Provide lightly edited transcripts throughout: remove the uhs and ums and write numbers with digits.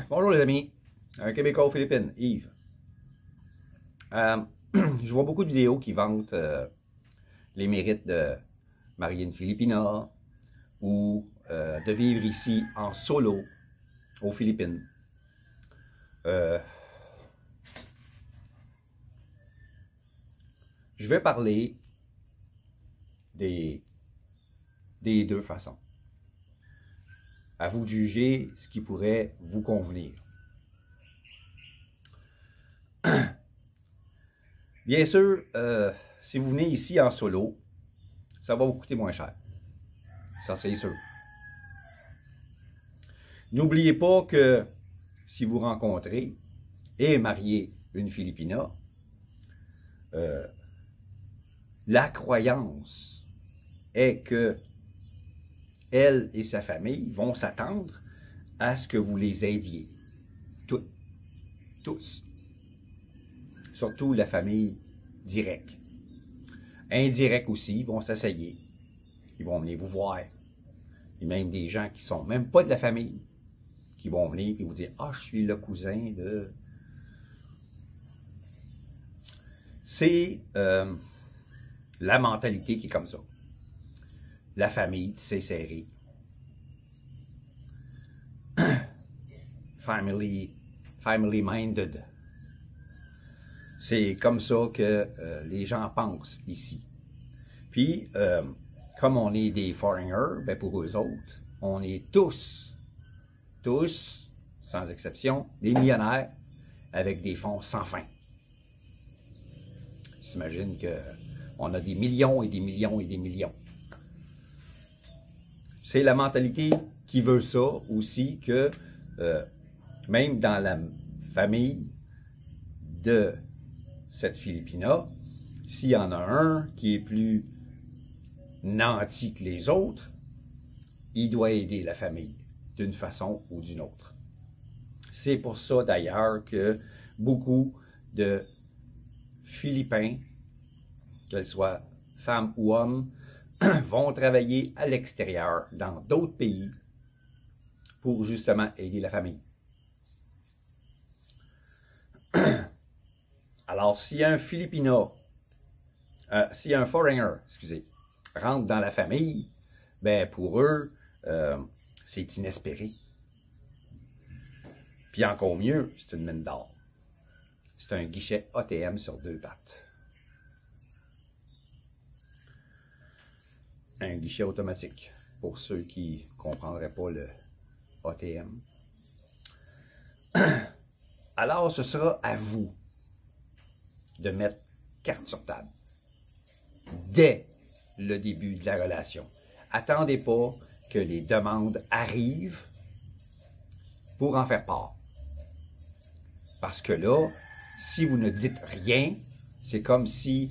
Bonjour les amis, un Québécois aux Philippines, Yves. Je vois beaucoup de vidéos qui vantent les mérites de marier une Filipina ou de vivre ici en solo aux Philippines. Je vais parler des deux façons. À vous de juger ce qui pourrait vous convenir. Bien sûr, si vous venez ici en solo, ça va vous coûter moins cher. Ça, c'est sûr. N'oubliez pas que si vous rencontrez et mariez une Filipina, la croyance est que elle et sa famille vont s'attendre à ce que vous les aidiez. Toutes. Tous. Surtout la famille directe. Indirects aussi, ils vont s'essayer. Ils vont venir vous voir. Et même des gens qui sont même pas de la famille, qui vont venir et vous dire « Ah, je suis le cousin de... » C'est la mentalité qui est comme ça. La famille, c'est serré. Family minded. C'est comme ça que les gens pensent ici. Puis, comme on est des foreigners, ben pour eux autres, on est tous, sans exception, des millionnaires avec des fonds sans fin. J'imagine qu'on a des millions et des millions et des millions. C'est la mentalité qui veut ça aussi que même dans la famille de cette Filipina, s'il y en a un qui est plus nanti que les autres, il doit aider la famille d'une façon ou d'une autre. C'est pour ça d'ailleurs que beaucoup de Philippins, qu'elles soient femmes ou hommes, vont travailler à l'extérieur, dans d'autres pays, pour justement aider la famille. Alors, si un Filipino, si un foreigner, excusez, rentre dans la famille, ben pour eux, c'est inespéré. Puis encore mieux, c'est une mine d'or. C'est un guichet ATM sur deux pattes. Un guichet automatique, pour ceux qui ne comprendraient pas le ATM. Alors, ce sera à vous de mettre carte sur table dès le début de la relation. Attendez pas que les demandes arrivent pour en faire part. Parce que là, si vous ne dites rien, c'est comme si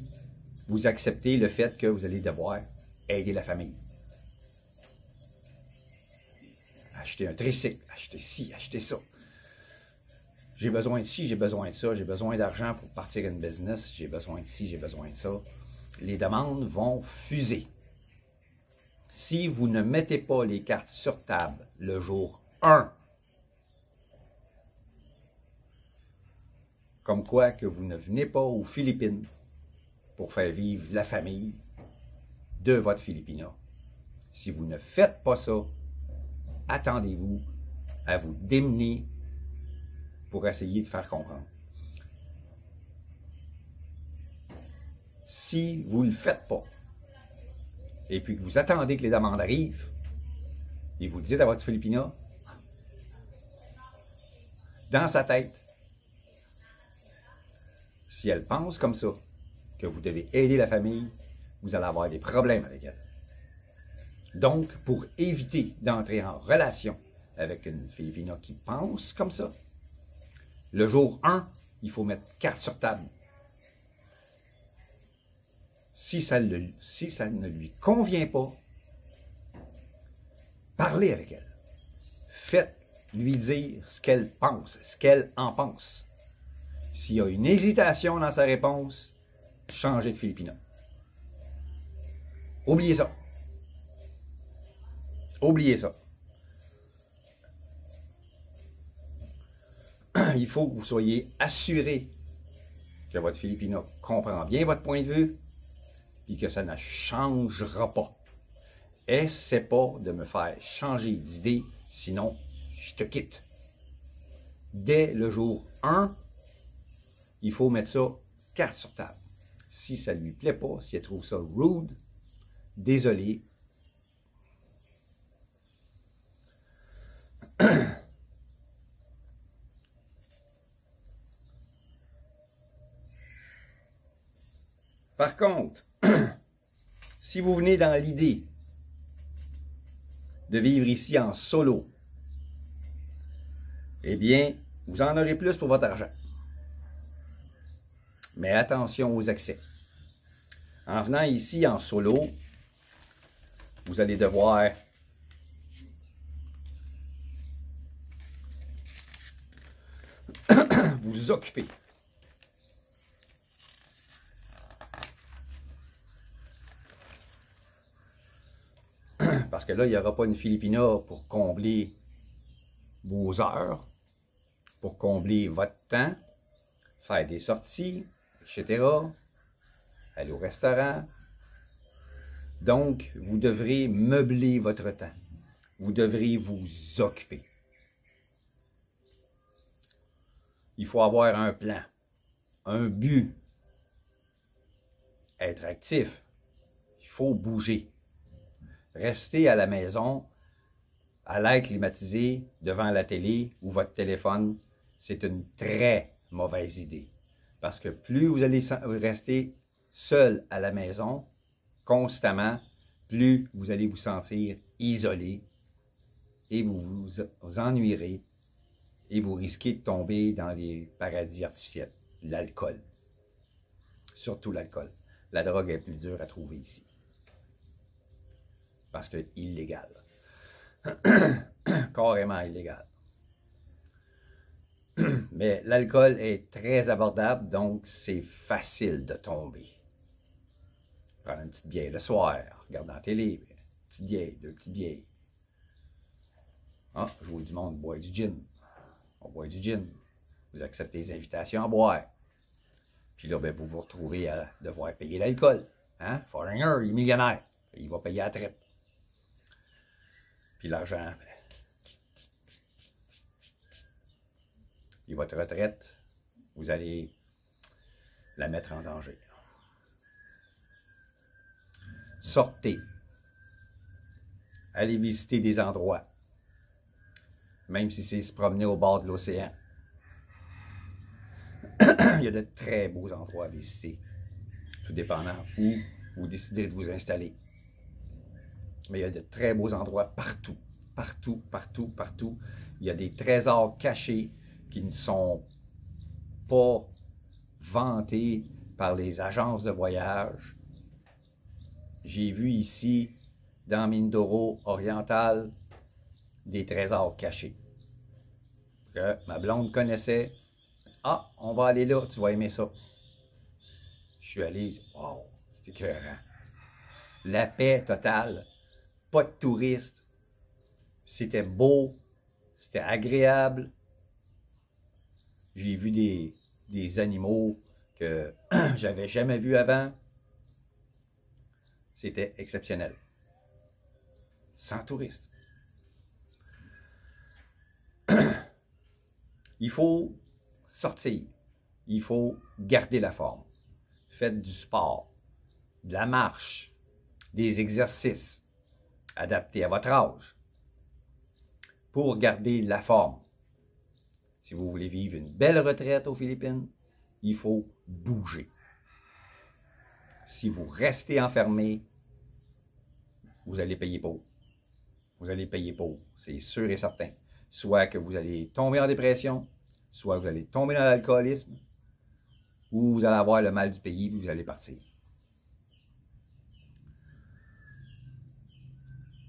vous acceptez le fait que vous allez devoir aider la famille. Acheter un tricycle, acheter ci, acheter ça. J'ai besoin de ci, j'ai besoin de ça, j'ai besoin d'argent pour partir une business, j'ai besoin de ci, j'ai besoin de ça. Les demandes vont fuser. Si vous ne mettez pas les cartes sur table le jour 1, comme quoi que vous ne venez pas aux Philippines pour faire vivre la famille de votre Filipina. Si vous ne faites pas ça, attendez-vous à vous démener pour essayer de faire comprendre. Si vous ne le faites pas, et puis que vous attendez que les demandes arrivent, et vous dites à votre Filipina, dans sa tête, si elle pense comme ça, que vous devez aider la famille, vous allez avoir des problèmes avec elle. Donc, pour éviter d'entrer en relation avec une Filipina qui pense comme ça, le jour 1, il faut mettre carte sur table. Si ça ne lui convient pas, parlez avec elle. Faites-lui dire ce qu'elle pense, ce qu'elle en pense. S'il y a une hésitation dans sa réponse, changez de Filipina. Oubliez ça. Oubliez ça. il faut que vous soyez assuré que votre Filipino comprend bien votre point de vue et que ça ne changera pas. Essaie pas de me faire changer d'idée, sinon je te quitte. Dès le jour 1, il faut mettre ça carte sur table. Si ça ne lui plaît pas, si elle trouve ça rude, désolé. Par contre, si vous venez dans l'idée de vivre ici en solo, eh bien, vous en aurez plus pour votre argent. Mais attention aux excès. En venant ici en solo, vous allez devoir vous occuper. Parce que là, il n'y aura pas une Filipina pour combler vos heures, pour combler votre temps, faire des sorties, etc., aller au restaurant. Donc, vous devrez meubler votre temps. Vous devrez vous occuper. Il faut avoir un plan, un but, être actif. Il faut bouger. Rester à la maison, à l'air climatisé, devant la télé ou votre téléphone, c'est une très mauvaise idée. Parce que plus vous allez rester seul à la maison, constamment, plus vous allez vous sentir isolé et vous vous ennuierez et vous risquez de tomber dans les paradis artificiels. L'alcool. Surtout l'alcool. La drogue est plus dure à trouver ici. Parce que illégal. Carrément illégal. Mais l'alcool est très abordable, donc c'est facile de tomber. Prendre une petite bière le soir, regarder la télé, une petite bière, deux petites bières. Ah, je vois du monde boire du gin. On boit du gin. Vous acceptez les invitations à boire. Puis là, ben, vous vous retrouvez à devoir payer l'alcool. Hein? Foreigner, il est millionnaire. Il va payer à la traite. Puis l'argent, ben, et votre retraite, vous allez la mettre en danger. Sortez. Allez visiter des endroits. Même si c'est se promener au bord de l'océan. Il y a de très beaux endroits à visiter. Tout dépendant où vous décidez de vous installer. Mais il y a de très beaux endroits partout. Partout, partout, partout. Il y a des trésors cachés qui ne sont pas vantés par les agences de voyage. J'ai vu ici, dans Mindoro oriental, des trésors cachés. Que ma blonde connaissait. Ah, on va aller là, tu vas aimer ça. Je suis allé, wow, c'était écœurant. La paix totale, pas de touristes. C'était beau, c'était agréable. J'ai vu des animaux que j'avais jamais vus avant. C'était exceptionnel. Sans touristes. Il faut sortir. Il faut garder la forme. Faites du sport, de la marche, des exercices adaptés à votre âge pour garder la forme. Si vous voulez vivre une belle retraite aux Philippines, il faut bouger. Si vous restez enfermé, vous allez payer pour. Vous allez payer pour, c'est sûr et certain. Soit que vous allez tomber en dépression, soit vous allez tomber dans l'alcoolisme, ou vous allez avoir le mal du pays et vous allez partir.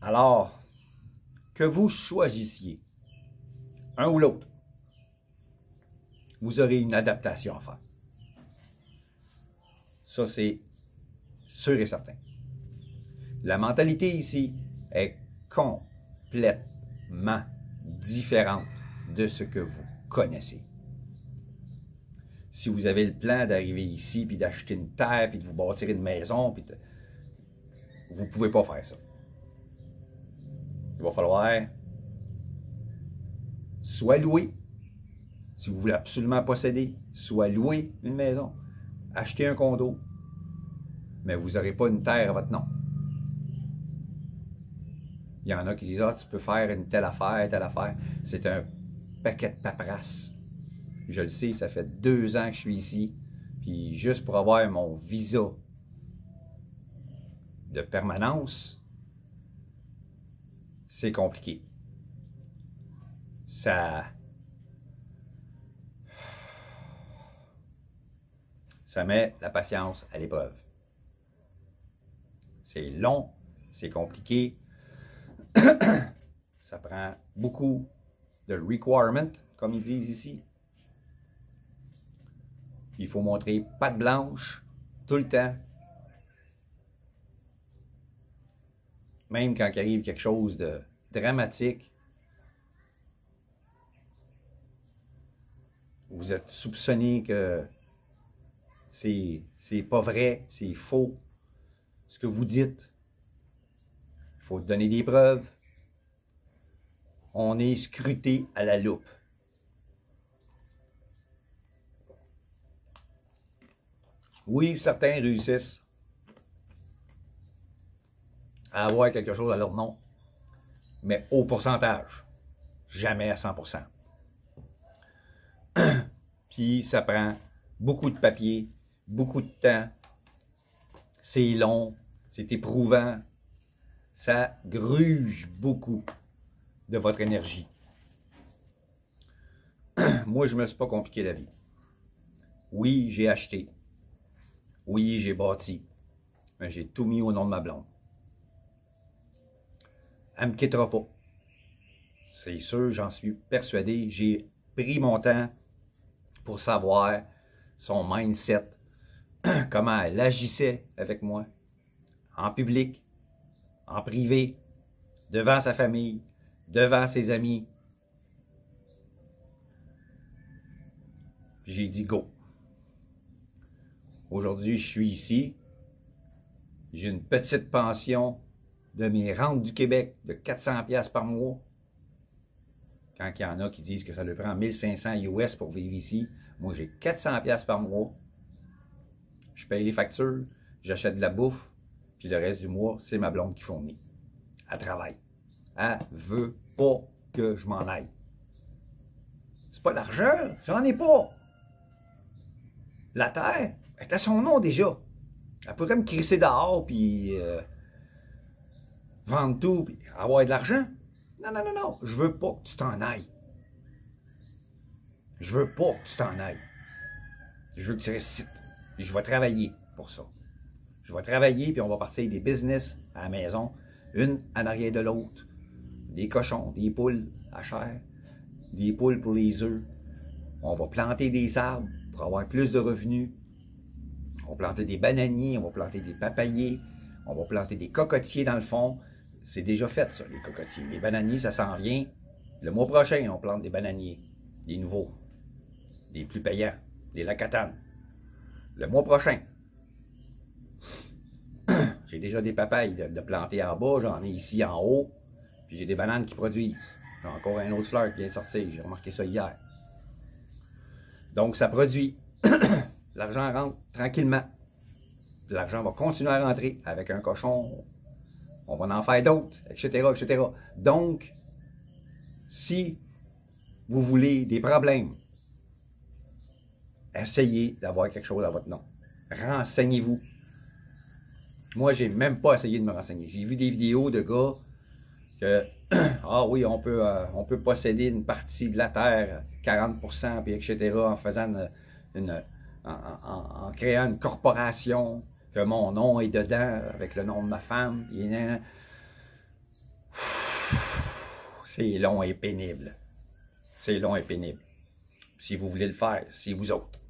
Alors, que vous choisissiez un ou l'autre, vous aurez une adaptation à faire. Ça, c'est sûr et certain. La mentalité ici est complètement différente de ce que vous connaissez. si vous avez le plan d'arriver ici, puis d'acheter une terre, puis de vous bâtir une maison, puis vous ne pouvez pas faire ça. Il va falloir soit louer, si vous voulez absolument posséder, soit louer une maison, acheter un condo, mais vous n'aurez pas une terre à votre nom. Il y en a qui disent « Ah, tu peux faire une telle affaire, telle affaire. » C'est un paquet de paperasse. Je le sais, ça fait 2 ans que je suis ici. Puis juste pour avoir mon visa de permanence, c'est compliqué. Ça met la patience à l'épreuve. C'est long, c'est compliqué. Ça prend beaucoup de requirements, comme ils disent ici. Il faut montrer patte blanche tout le temps. Même quand il arrive quelque chose de dramatique, vous êtes soupçonné que c'est pas vrai, c'est faux, ce que vous dites. Il faut donner des preuves. On est scruté à la loupe. Oui, certains réussissent à avoir quelque chose à leur nom, mais au pourcentage, jamais à 100%. Puis ça prend beaucoup de papier, beaucoup de temps, c'est long, c'est éprouvant, ça gruge beaucoup de votre énergie. Moi, je ne me suis pas compliqué la vie. Oui, j'ai acheté. Oui, j'ai bâti. Mais j'ai tout mis au nom de ma blonde. Elle ne me quittera pas. C'est sûr, j'en suis persuadé. J'ai pris mon temps pour savoir son mindset, comment elle agissait avec moi, en public, en privé, devant sa famille, devant ses amis. J'ai dit go. Aujourd'hui, je suis ici. J'ai une petite pension de mes rentes du Québec de 400$ par mois. Quand il y en a qui disent que ça leur prend 1500 US pour vivre ici, moi j'ai 400$ par mois. Je paye les factures, j'achète de la bouffe, puis le reste du mois, c'est ma blonde qui fournit. Elle travaille. Elle veut pas que je m'en aille. C'est pas l'argent, j'en ai pas. La terre est à son nom déjà. Elle pourrait me crisser dehors, puis vendre tout, puis avoir de l'argent. Non, non, non, non. Je veux pas que tu t'en ailles. Je veux pas que tu t'en ailles. Je veux que tu restes ici. Puis je vais travailler pour ça. Je vais travailler, puis on va partir des business à la maison, une en arrière de l'autre. Des cochons, des poules à chair, des poules pour les œufs. On va planter des arbres pour avoir plus de revenus. On va planter des bananiers, on va planter des papayers, on va planter des cocotiers dans le fond. C'est déjà fait, ça, les cocotiers. Les bananiers, ça s'en vient. Le mois prochain, on plante des bananiers, des nouveaux, des plus payants, des lacatanes. Le mois prochain. J'ai déjà des papayes de planter en bas, j'en ai ici en haut, puis j'ai des bananes qui produisent. J'ai encore un autre fleur qui vient de sortir, j'ai remarqué ça hier. Donc, ça produit. L'argent rentre tranquillement. L'argent va continuer à rentrer avec un cochon. On va en faire d'autres, etc., etc. Donc, si vous voulez des problèmes, essayez d'avoir quelque chose à votre nom. Renseignez-vous. Moi, j'ai même pas essayé de me renseigner. J'ai vu des vidéos de gars que, ah oui, on peut posséder une partie de la terre, 40%, puis etc., en faisant en créant une corporation, que mon nom est dedans, avec le nom de ma femme. C'est long et pénible. C'est long et pénible. Si vous voulez le faire, c'est vous autres.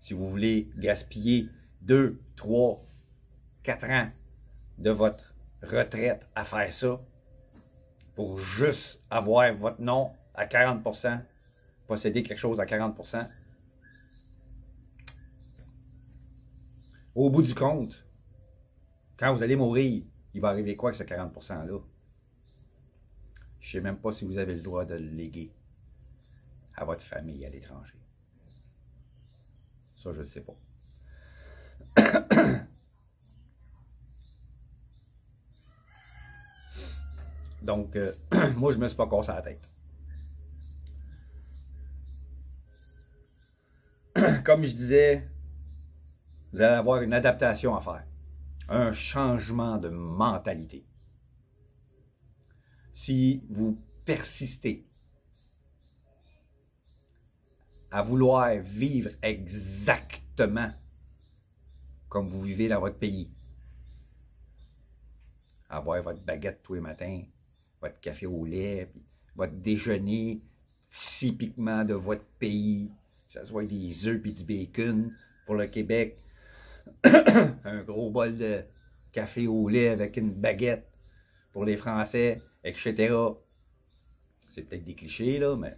Si vous voulez gaspiller 2, 3, 4 ans de votre retraite à faire ça, pour juste avoir votre nom à 40%, posséder quelque chose à 40%, au bout du compte, quand vous allez mourir, il va arriver quoi avec ce 40%-là? Je ne sais même pas si vous avez le droit de le léguer à votre famille à l'étranger. Ça, je ne sais pas. Donc, moi, je ne me suis pas cassé la tête. Comme je disais, vous allez avoir une adaptation à faire. Un changement de mentalité. Si vous persistez à vouloir vivre exactement comme vous vivez dans votre pays, avoir votre baguette tous les matins, votre café au lait, puis votre déjeuner typiquement de votre pays, que ce soit des œufs et du bacon pour le Québec, un gros bol de café au lait avec une baguette pour les Français, etc. C'est peut-être des clichés, là, mais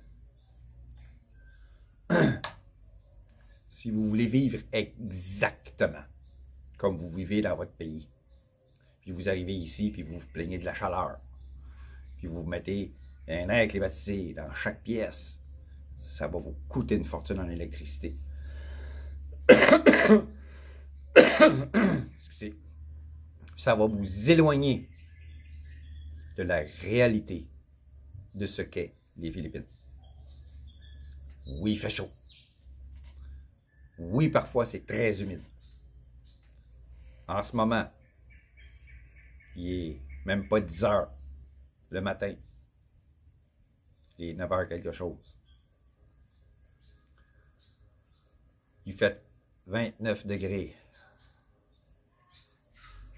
si vous voulez vivre exactement comme vous vivez dans votre pays, puis vous arrivez ici, puis vous vous plaignez de la chaleur, puis vous mettez un air climatisé dans chaque pièce, ça va vous coûter une fortune en électricité. Excusez. Ça va vous éloigner de la réalité de ce qu'est les Philippines. Oui, il fait chaud. Oui, parfois, c'est très humide. En ce moment, il est même pas 10 heures le matin. Il est 9 heures quelque chose. Il fait 29 degrés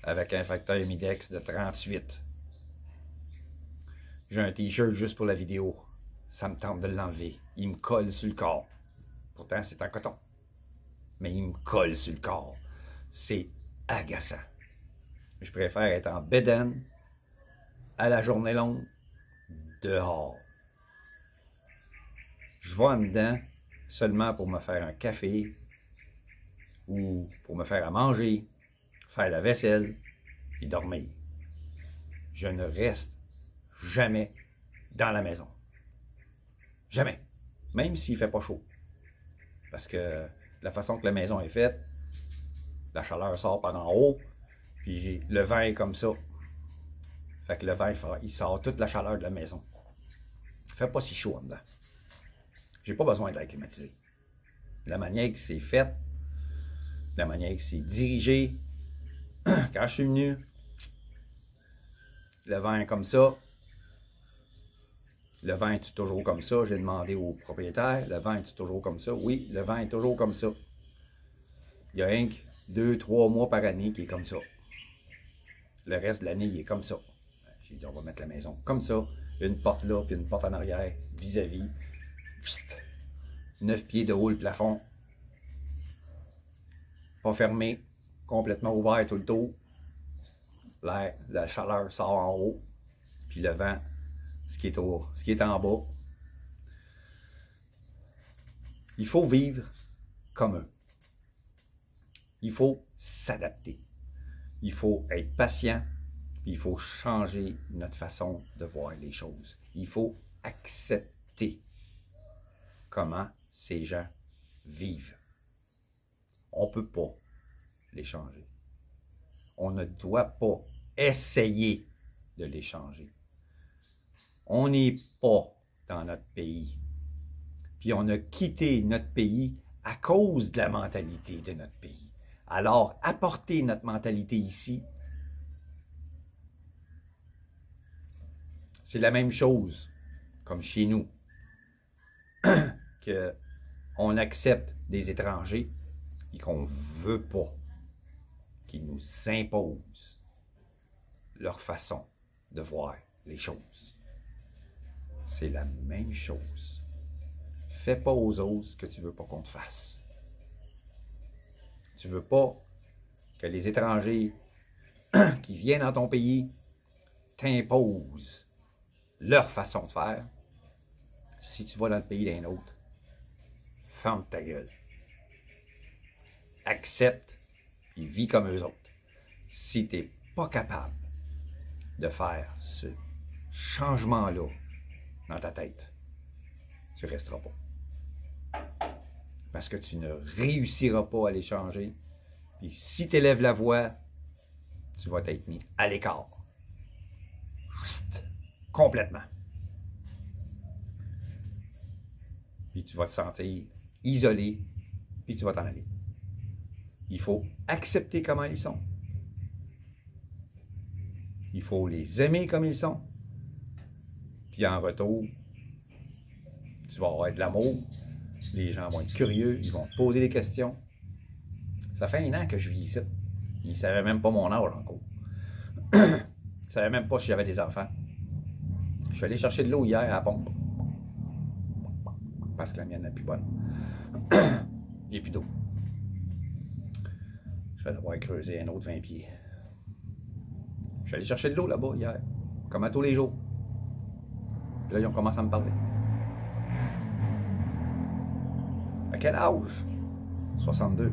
avec un facteur humidex de 38. J'ai un t-shirt juste pour la vidéo. Ça me tente de l'enlever. Il me colle sur le corps. Pourtant, c'est en coton. Mais il me colle sur le corps. C'est agaçant. Je préfère être en bédaine à la journée longue dehors. Je vais en dedans seulement pour me faire un café ou pour me faire à manger, faire la vaisselle et dormir. Je ne reste jamais dans la maison. Jamais. Même s'il ne fait pas chaud. Parce que la façon que la maison est faite, la chaleur sort par en haut, puis le vent est comme ça. Fait que le vent, il sort toute la chaleur de la maison. Il ne fait pas si chaud en dedans. J'ai pas besoin de l'air climatisé. La manière que c'est fait, la manière que c'est dirigé, quand je suis venu, le vent est comme ça. Le vent est toujours comme ça? J'ai demandé au propriétaire. Le vent est toujours comme ça? Oui, le vent est toujours comme ça. Il y a rien que 2-3 mois par année qui est comme ça. Le reste de l'année, il est comme ça. J'ai dit, on va mettre la maison comme ça. Une porte là, puis une porte en arrière, vis-à-vis. 9 pieds de haut le plafond. Pas fermé. Complètement ouvert tout le tour. L'air, la chaleur sort en haut. Puis le vent, ce qui est en bas. Il faut vivre comme eux. Il faut s'adapter. Il faut être patient. Il faut changer notre façon de voir les choses. Il faut accepter comment ces gens vivent. On ne peut pas les changer. On ne doit pas essayer de les changer. On n'est pas dans notre pays. Puis on a quitté notre pays à cause de la mentalité de notre pays. Alors, apporter notre mentalité ici, c'est la même chose comme chez nous. Qu'on accepte des étrangers et qu'on ne veut pas qu'ils nous imposent leur façon de voir les choses. C'est la même chose. Fais pas aux autres ce que tu ne veux pas qu'on te fasse. Tu ne veux pas que les étrangers qui viennent dans ton pays t'imposent leur façon de faire. Si tu vas dans le pays d'un autre, ferme ta gueule. Accepte puis vis comme eux autres. Si tu n'es pas capable de faire ce changement-là dans ta tête, tu ne resteras pas. Parce que tu ne réussiras pas à les changer. Puis si tu élèves la voix, tu vas t'être mis à l'écart. Complètement. Puis tu vas te sentir isolé, puis tu vas t'en aller. Il faut accepter comment ils sont. Il faut les aimer comme ils sont. Puis en retour, tu vas avoir de l'amour. Les gens vont être curieux, ils vont te poser des questions. Ça fait 1 an que je vis ici. Ils ne savaient même pas mon âge encore. Ils ne savaient même pas si j'avais des enfants. Je suis allé chercher de l'eau hier à la pompe. Parce que la mienne n'est plus bonne. Il n'y a plus d'eau. Je vais devoir creuser un autre 20 pieds. Je suis allé chercher de l'eau là-bas hier. Comme à tous les jours. Puis là, ils ont commencé à me parler. À quel âge? 62.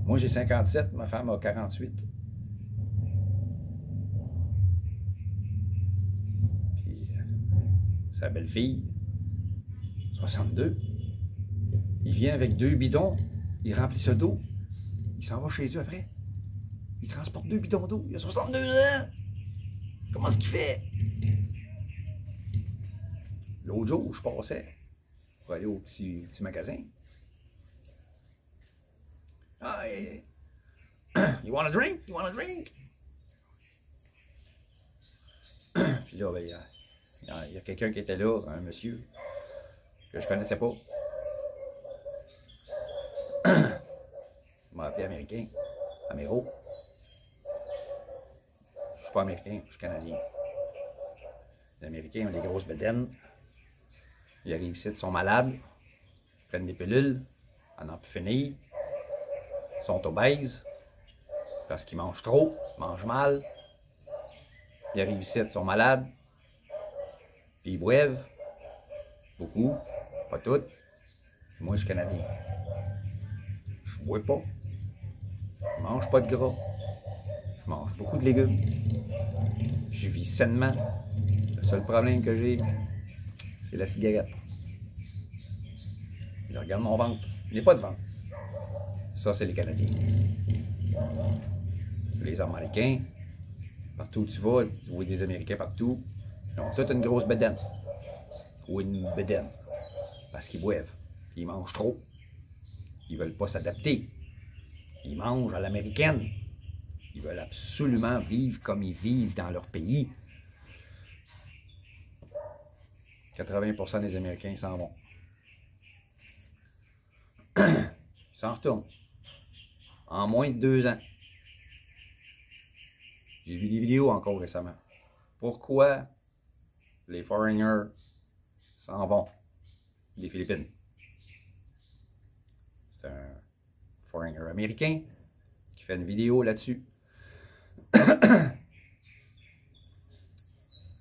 Moi, j'ai 57, ma femme a 48. Puis, sa belle-fille, 62. Il vient avec 2 bidons, il remplit ça d'eau, il s'en va chez eux après. Il transporte 2 bidons d'eau, il a 62 ans! Comment est-ce qu'il fait? L'autre jour, je passais pour aller au petit magasin. Ah, you want a drink? You want a drink? Puis là, ben, il y a quelqu'un qui était là, un monsieur, que je connaissais pas. Il m'a appelé américain, Améro. Je suis pas américain, je suis canadien. Les Américains ont des grosses bedaines. Ils arrivent ici, ils sont malades, ils prennent des pilules, en ont pu finir. Ils sont obèses, parce qu'ils mangent trop, ils mangent mal. Ils arrivent ici, ils sont malades, puis ils boivent, beaucoup, pas toutes. Moi, je suis canadien. Je bois pas, je mange pas de gras, je mange beaucoup de légumes, je vis sainement. Le seul problème que j'ai, c'est la cigarette. Je regarde mon ventre, il n'y a pas de ventre. Ça, c'est les Canadiens. Les Américains, partout où tu vas, tu vois des Américains partout, ils ont toute une grosse bedaine. Ou une bedaine. Parce qu'ils boivent. Ils mangent trop. Ils ne veulent pas s'adapter. Ils mangent à l'américaine. Ils veulent absolument vivre comme ils vivent dans leur pays. 80% des Américains s'en vont. Ils s'en retournent. En moins de 2 ans. J'ai vu des vidéos encore récemment. Pourquoi les foreigners s'en vont des Philippines? C'est un foreigner américain qui fait une vidéo là-dessus.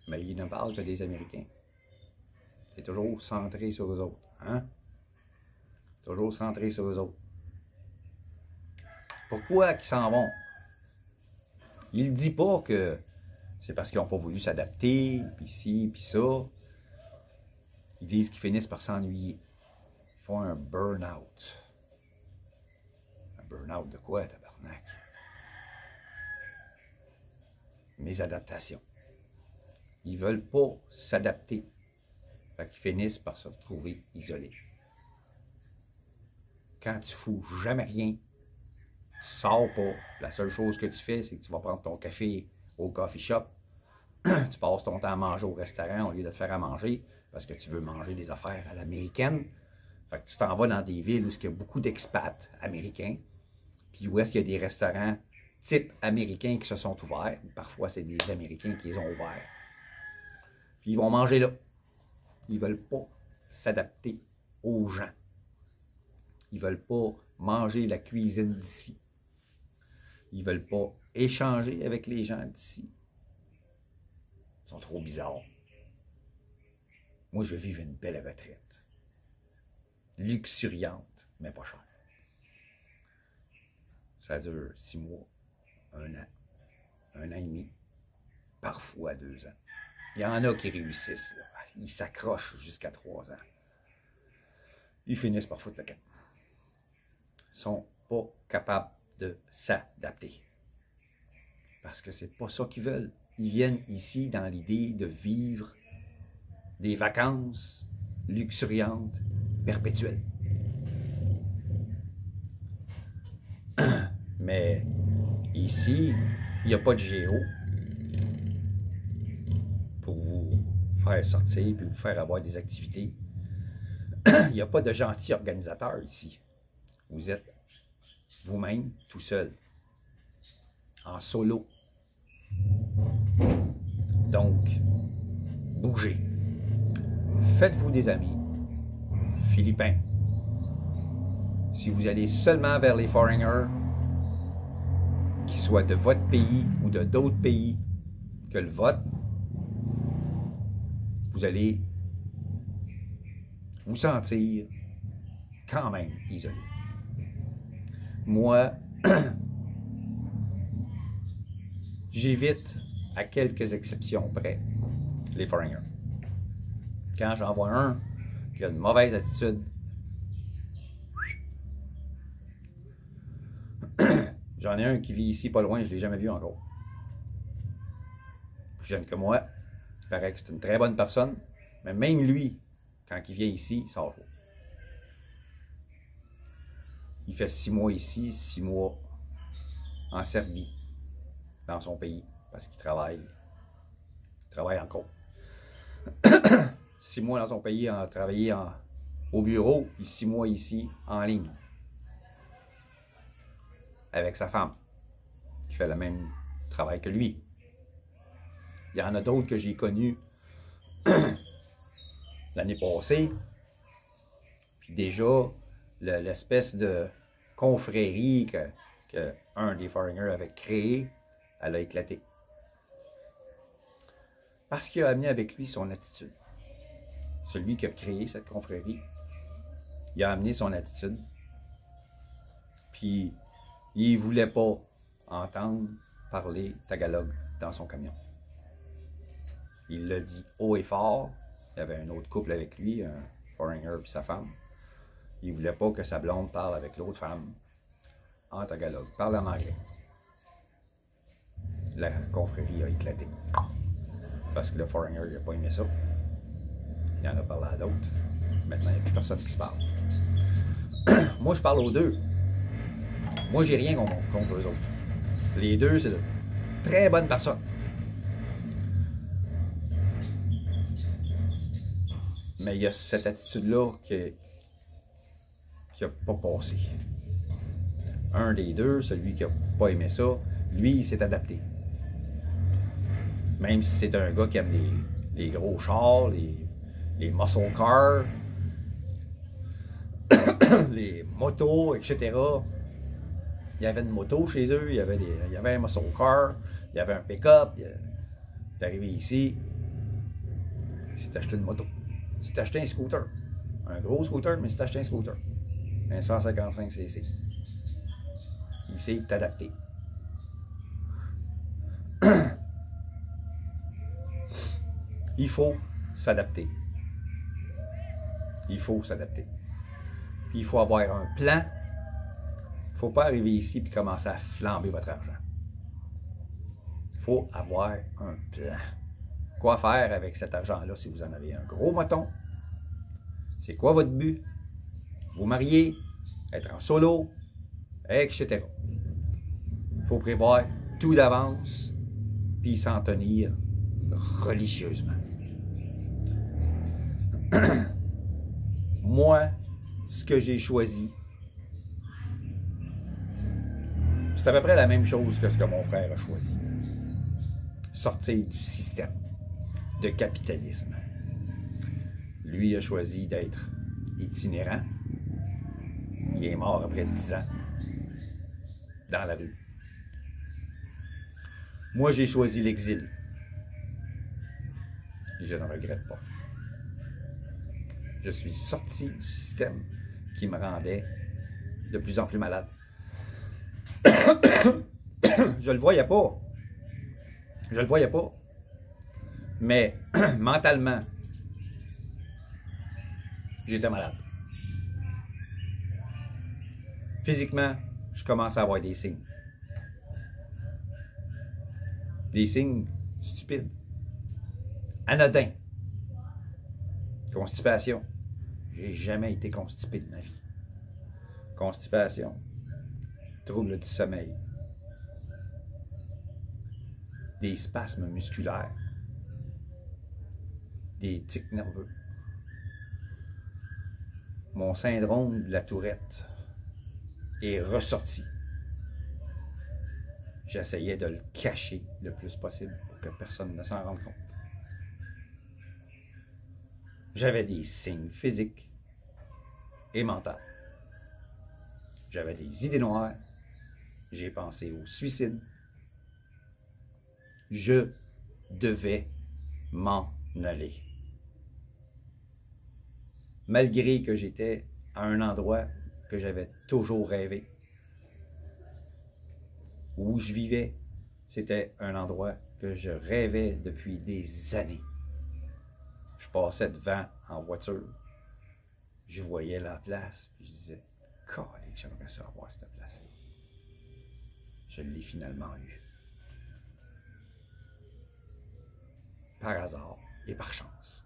Mais il ne parle que des Américains. C'est toujours centré sur eux autres. Hein? Toujours centré sur eux autres. Pourquoi ils s'en vont? Il ne dit pas que c'est parce qu'ils n'ont pas voulu s'adapter, puis ci, puis ça. Ils disent qu'ils finissent par s'ennuyer. Ils font un burn-out. Un burn-out de quoi, tabarnak? Mes adaptations. Ils ne veulent pas s'adapter. Fait qu'ils finissent par se retrouver isolés. Quand tu fous jamais rien, tu sors pas. La seule chose que tu fais, c'est que tu vas prendre ton café au coffee shop. Tu passes ton temps à manger au restaurant au lieu de te faire à manger parce que tu veux manger des affaires à l'américaine. Fait que tu t'en vas dans des villes où il y a beaucoup d'expats américains, puis où est-ce qu'il y a des restaurants type américains qui se sont ouverts. Parfois, c'est des Américains qui les ont ouverts. Puis ils vont manger là. Ils ne veulent pas s'adapter aux gens. Ils ne veulent pas manger la cuisine d'ici. Ils ne veulent pas échanger avec les gens d'ici. Ils sont trop bizarres. Moi, je veux vivre une belle retraite. luxuriante, mais pas chère. Ça dure 6 mois, 1 an et demi, parfois 2 ans. Il y en a qui réussissent, là. Ils s'accrochent jusqu'à 3 ans. Ils finissent par foutre le camp. Ils ne sont pas capables de s'adapter. Parce que c'est pas ça qu'ils veulent. Ils viennent ici dans l'idée de vivre des vacances luxuriantes, perpétuelles. Mais ici, il n'y a pas de géo pour vous faire sortir puis vous faire avoir des activités. Il n'y a pas de gentils organisateurs ici. Vous êtes vous-même tout seul, en solo. Donc, bougez. Faites-vous des amis philippins. Si vous allez seulement vers les foreigners, qu'ils soient de votre pays ou de d'autres pays que le vôtre, vous allez vous sentir quand même isolé. Moi, j'évite, à quelques exceptions près, les foreigners. Quand j'en vois un qui a une mauvaise attitude, j'en ai un qui vit ici pas loin, je ne l'ai jamais vu encore. Plus jeune que moi, il paraît que c'est une très bonne personne, mais même lui, quand il vient ici, il sort pas. Il fait 6 mois ici, 6 mois en Serbie, dans son pays, parce qu'il travaille. Il travaille encore. 6 mois dans son pays, à travailler au bureau, puis 6 mois ici, en ligne. Avec sa femme, qui fait le même travail que lui. Il y en a d'autres que j'ai connus l'année passée. Puis déjà, l'espèce de confrérie que un des foreigners avait créée, elle a éclaté. Parce qu'il a amené avec lui son attitude. Celui qui a créé cette confrérie, il a amené son attitude. Puis, il ne voulait pas entendre parler tagalog dans son camion. Il l'a dit haut et fort. Il y avait un autre couple avec lui, un foreigner et sa femme. Il ne voulait pas que sa blonde parle avec l'autre femme en tagalog. Parle en anglais. La confrérie a éclaté. Parce que le foreigner n'a pas aimé ça. Il en a parlé à d'autres. Maintenant, il n'y a plus personne qui se parle. Moi, je parle aux deux. Moi, j'ai rien contre eux autres. Les deux, c'est de très bonnes personnes. Mais il y a cette attitude-là qui n'a pas passé. Un des deux, celui qui n'a pas aimé ça, lui, il s'est adapté. Même si c'est un gars qui aime les gros chars, les muscle cars, les motos, etc. Il y avait une moto chez eux, il y avait un muscle car, il y avait un pick-up. Il est arrivé ici, il s'est acheté une moto. Il s'est acheté un scooter. Un gros scooter, mais il s'est acheté un scooter. Un 155cc. Il s'est adapté. Il faut s'adapter. Il faut s'adapter. Puis il faut avoir un plan. Il ne faut pas arriver ici et commencer à flamber votre argent. Il faut avoir un plan. Quoi faire avec cet argent-là si vous en avez un gros moton? C'est quoi votre but? Vous marier, être en solo, etc. Il faut prévoir tout d'avance, puis s'en tenir religieusement. Moi, ce que j'ai choisi, c'est à peu près la même chose que ce que mon frère a choisi. Sortir du système de capitalisme. Lui a choisi d'être itinérant. Il est mort après 10 ans dans la rue. Moi, j'ai choisi l'exil. Et je ne regrette pas. Je suis sorti du système qui me rendait de plus en plus malade. Je le voyais pas. Je le voyais pas. Mais mentalement, j'étais malade. Physiquement, je commence à avoir des signes. Des signes stupides. Anodins. Constipation. J'ai jamais été constipé de ma vie. Constipation. Trouble du sommeil. Des spasmes musculaires. Des tics nerveux. Mon syndrome de la tourette est ressorti. J'essayais de le cacher le plus possible pour que personne ne s'en rende compte. J'avais des signes physiques et mentaux. J'avais des idées noires. J'ai pensé au suicide. Je devais m'en aller. Malgré que j'étais à un endroit que j'avais toujours rêvé, où je vivais, c'était un endroit que je rêvais depuis des années. Je passais devant en voiture, je voyais la place, puis je disais, « J'aimerais ça avoir cette place-là. » Je l'ai finalement eue. Par hasard et par chance.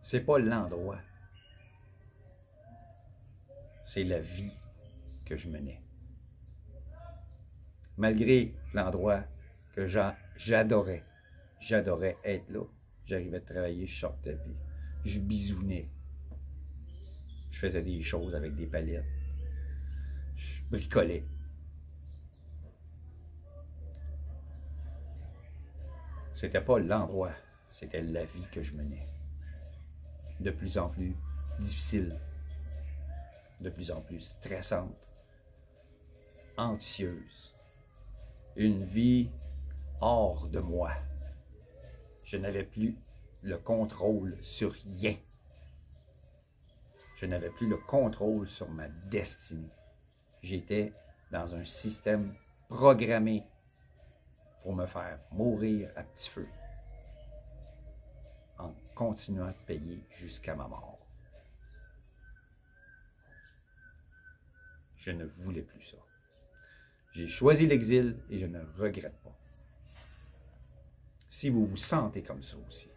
C'est pas l'endroit, c'est la vie que je menais. Malgré l'endroit que j'adorais être là. J'arrivais de travailler, je sortais, puis je bisounais. Je faisais des choses avec des palettes. Je bricolais. C'était pas l'endroit, c'était la vie que je menais. De plus en plus difficile, de plus en plus stressante, anxieuse. Une vie hors de moi. Je n'avais plus le contrôle sur rien. Je n'avais plus le contrôle sur ma destinée. J'étais dans un système programmé pour me faire mourir à petit feu en continuant de payer jusqu'à ma mort. Je ne voulais plus ça. J'ai choisi l'exil et je ne regrette pas. Si vous vous sentez comme ça aussi,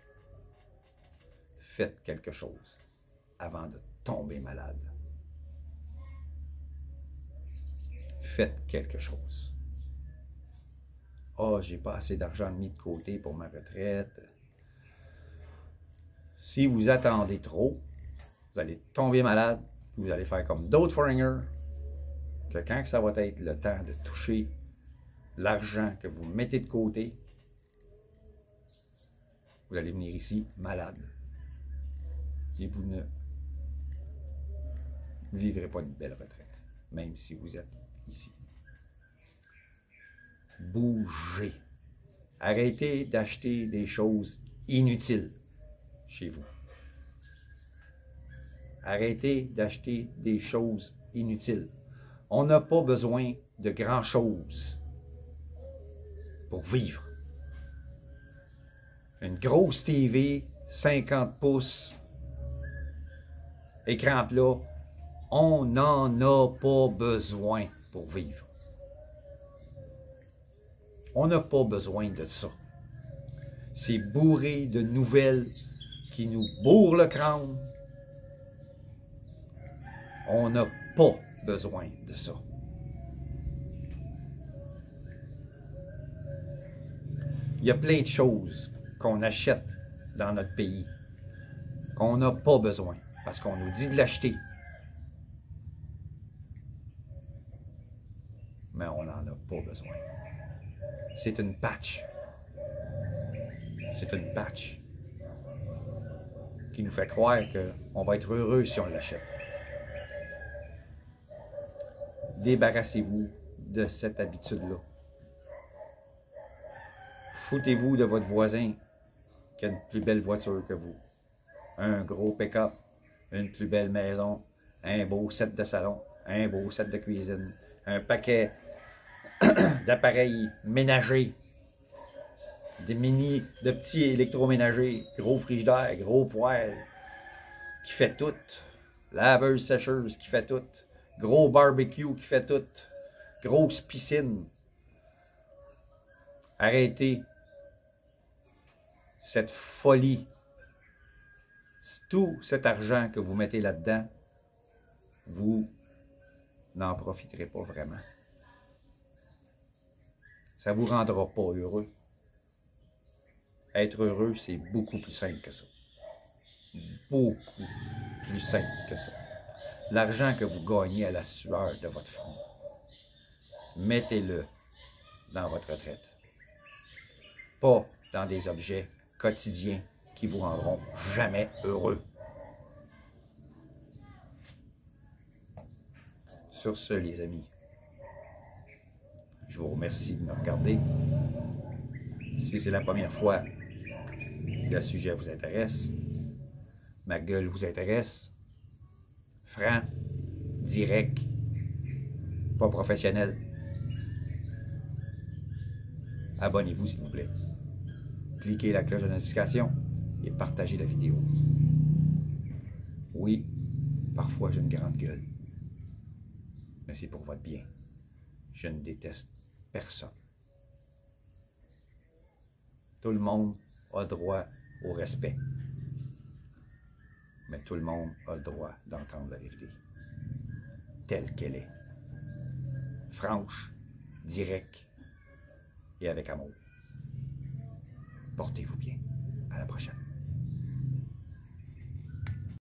faites quelque chose avant de tomber malade. Faites quelque chose. Oh, j'ai pas assez d'argent mis de côté pour ma retraite. Si vous attendez trop, vous allez tomber malade, vous allez faire comme d'autres foreigners, que quand ça va être le temps de toucher l'argent que vous mettez de côté, vous allez venir ici malade. Et vous ne vivrez pas une belle retraite, même si vous êtes ici. Bougez. Arrêtez d'acheter des choses inutiles chez vous. Arrêtez d'acheter des choses inutiles. On n'a pas besoin de grand-chose pour vivre. Une grosse TV, 50 pouces, écran plat, on n'en a pas besoin pour vivre. On n'a pas besoin de ça. C'est bourré de nouvelles qui nous bourrent le crâne. On n'a pas besoin de ça. Il y a plein de choses qu'on achète dans notre pays qu'on n'a pas besoin parce qu'on nous dit de l'acheter. Mais on n'en a pas besoin. C'est une patch. C'est une patch qui nous fait croire qu'on va être heureux si on l'achète. Débarrassez-vous de cette habitude-là. Foutez-vous de votre voisin qui a une plus belle voiture que vous. un gros pick-up, une plus belle maison, un beau set de salon, un beau set de cuisine, un paquet d'appareils ménagers, de petits électroménagers, gros frigidaire, gros poêle, qui fait tout, laveuse sécheuse qui fait tout, gros barbecue qui fait tout, grosse piscine. Arrêtez cette folie. Tout cet argent que vous mettez là-dedans, vous n'en profiterez pas vraiment. Ça ne vous rendra pas heureux. Être heureux, c'est beaucoup plus simple que ça. Beaucoup plus simple que ça. L'argent que vous gagnez à la sueur de votre front, mettez-le dans votre retraite. Pas dans des objets quotidiens qui vous rendront jamais heureux. Sur ce, les amis, je vous remercie de me regarder. Si c'est la première fois que le sujet vous intéresse, ma gueule vous intéresse, franc, direct, pas professionnel, abonnez-vous s'il vous plaît. Cliquez la cloche de notification et partagez la vidéo. Oui, parfois j'ai une grande gueule, mais c'est pour votre bien. Je ne déteste personne. Tout le monde a le droit au respect, mais tout le monde a le droit d'entendre la vérité, telle qu'elle est. Franche, directe et avec amour. Portez-vous bien. À la prochaine.